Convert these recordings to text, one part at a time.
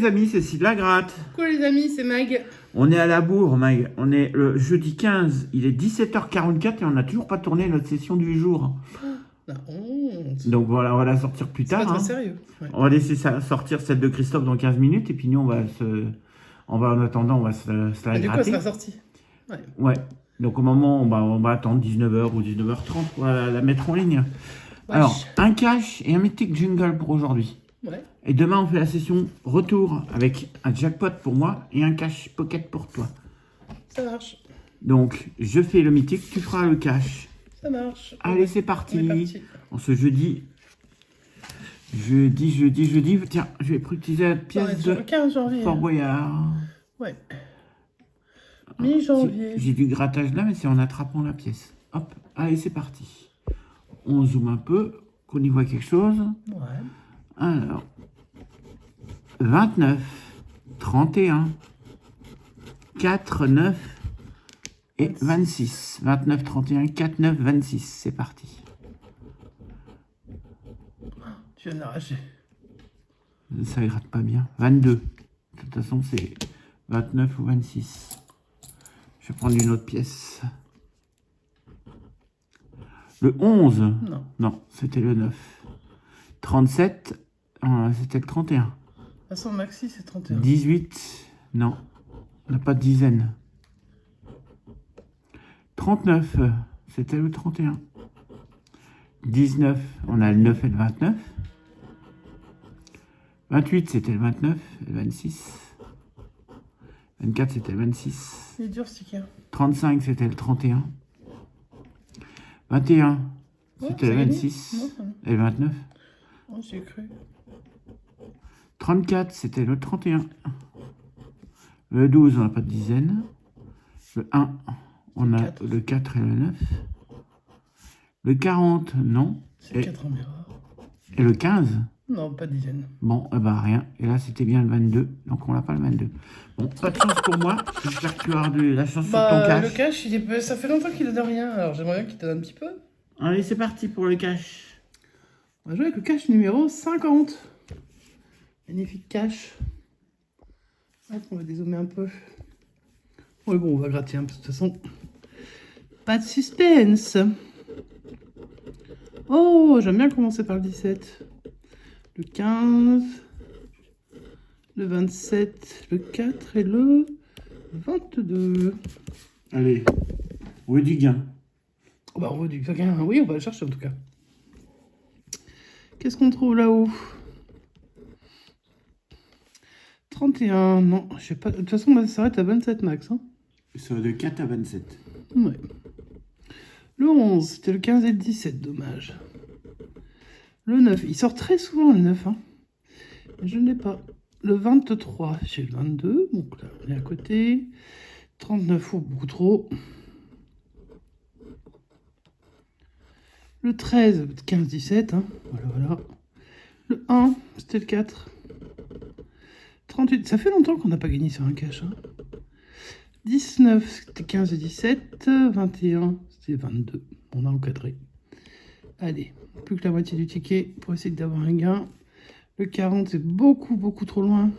les amis, c'est Sid la gratte. Coucou les amis, c'est Mag. On est à la bourre, Mag. On est le jeudi 15, il est 17h44 et on n'a toujours pas tourné notre session du jour. La honte. Donc voilà, on va la sortir plus C'est tard. pas très sérieux. Ouais. On va laisser sortir celle de Christophe dans 15 minutes et puis nous, en attendant, on va se la Du coup, elle gratter. sera sortie. Ouais. Ouais. Donc au moment, on va attendre 19h ou 19h30 pour la mettre en ligne. Wesh. Alors, un cash et un mythique jingle pour aujourd'hui. Ouais. Et demain, on fait la session retour avec un jackpot pour moi et un cash pocket pour toi. Ça marche. Donc, je fais le mythique, tu feras le cash. Ça marche. Allez, c'est parti. On est parti. En ce jeudi. Tiens, je vais utiliser la pièce de 15 janvier. Fort Boyard. Ouais. Mi-janvier. J'ai du grattage là, mais c'est en attrapant la pièce. Hop, allez, c'est parti. On zoome un peu, qu'on y voit quelque chose. Ouais. Alors, 29, 31, 4, 9 et 26. 29, 31, 4, 9, 26. C'est parti. Tu viens d'arracher. Ça gratte pas bien. 22. De toute façon, c'est 29 ou 26. Je vais prendre une autre pièce. Le 11. Non. Non, c'était le 9. 37. C'était le 31. De toute façon, Maxi, c'est 31. 18. Non. On n'a pas de dizaine. 39. C'était le 31. 19. On a le 9 et le 29. 28, c'était le 29 et le 26. 24, c'était le 26. Il est dur, sticker. 35, c'était le 31. 21, Ouais, c'était le c'est gagné. 26 Non, et le 29. oh, j'ai cru. 34, c'était le 31. Le 12, on n'a pas de dizaine. Le 1, on a le 4 et le 9. Le 40, non. C'est 4 en miroir. Et le 15? Non, pas de dizaine. Bon, eh ben rien. Et là, c'était bien le 22. Donc, on n'a pas le 22. Bon, pas de chance pour moi. J'espère que tu auras de la chance sur ton cash. Le cash, ça fait longtemps qu'il donne rien. Alors, j'aimerais bien qu'il te donne un petit peu. Allez, c'est parti pour le cash. On va jouer avec le cash numéro 50. Magnifique cash. Hop, on va dézoomer un peu. Ouais, bon, on va gratter, hein, de toute façon. Pas de suspense. Oh, j'aime bien commencer par le 17. Le 15. Le 27. Le 4 et le 22. Allez, où est du gain? Oh bah, on veut du gain. Oui, on va le chercher en tout cas. Qu'est-ce qu'on trouve là-haut? 31, non, je sais pas. De toute façon, ça s'arrête à 27 max. Hein. Ça va de 4 à 27. Ouais. Le 11, c'était le 15 et le 17, dommage. Le 9, il sort très souvent le 9. Hein. Mais je ne l'ai pas. Le 23, j'ai le 22, donc là, on est à côté. 39, oh, beaucoup trop. Le 13, 15, 17, hein. Voilà. Le 1, c'était le 4. 38, ça fait longtemps qu'on n'a pas gagné sur un cash. Hein. 19, c'était 15 et 17. 21, c'était 22. On a encadré. Allez, plus que la moitié du ticket pour essayer d'avoir un gain. Le 40, c'est beaucoup trop loin.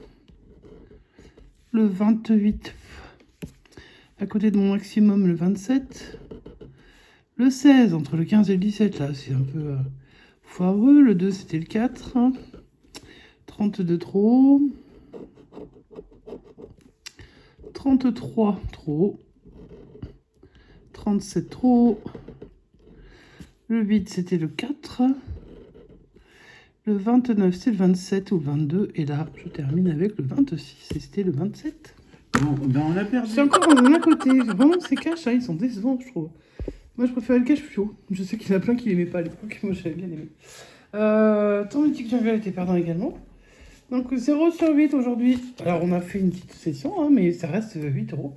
Le 28, à côté de mon maximum, le 27. Le 16, entre le 15 et le 17, là, c'est un peu foireux. Le 2, c'était le 4. 32 trop. 33 trop. 37 trop. Le 8, c'était le 4. Le 29, c'est le 27 ou le 22. Et là, je termine avec le 26. Et c'était le 27. Bon, ben on a perdu. C'est encore un côté. Vraiment, ces caches, hein, ils sont décevants, je trouve. Moi, je préfère le cash fluo. Je sais qu'il y en a plein qui l'aimaient pas à l'époque. Moi, j'avais bien aimé. Ton mythique jungle était perdant également. Donc, 0 sur 8 aujourd'hui. Alors, on a fait une petite session, hein, mais ça reste 8 euros.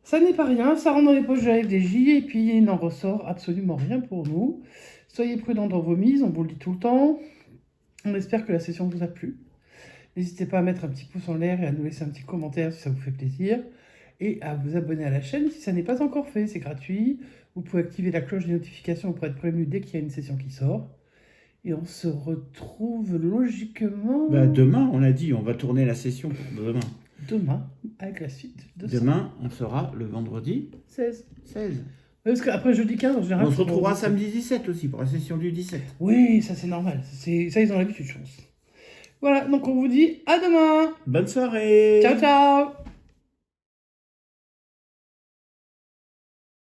Ça n'est pas rien. Ça rentre dans les poches de la FDJ et puis il n'en ressort absolument rien pour nous. Soyez prudents dans vos mises. On vous le dit tout le temps. On espère que la session vous a plu. N'hésitez pas à mettre un petit pouce en l'air et à nous laisser un petit commentaire si ça vous fait plaisir. Et à vous abonner à la chaîne si ça n'est pas encore fait. C'est gratuit. Vous pouvez activer la cloche des notifications pour être prévenu dès qu'il y a une session qui sort. Et on se retrouve logiquement Bah, demain, on a dit, on va tourner la session pour demain. demain avec la suite de ça. Demain, on sera le vendredi 16. 16. Parce qu'après jeudi 15, en général. On se c'est retrouvera vendredi. samedi 17 aussi pour la session du 17. Oui, ça c'est normal. Ça, ils ont l'habitude, je pense. Voilà, donc on vous dit à demain. Bonne soirée. Ciao, ciao.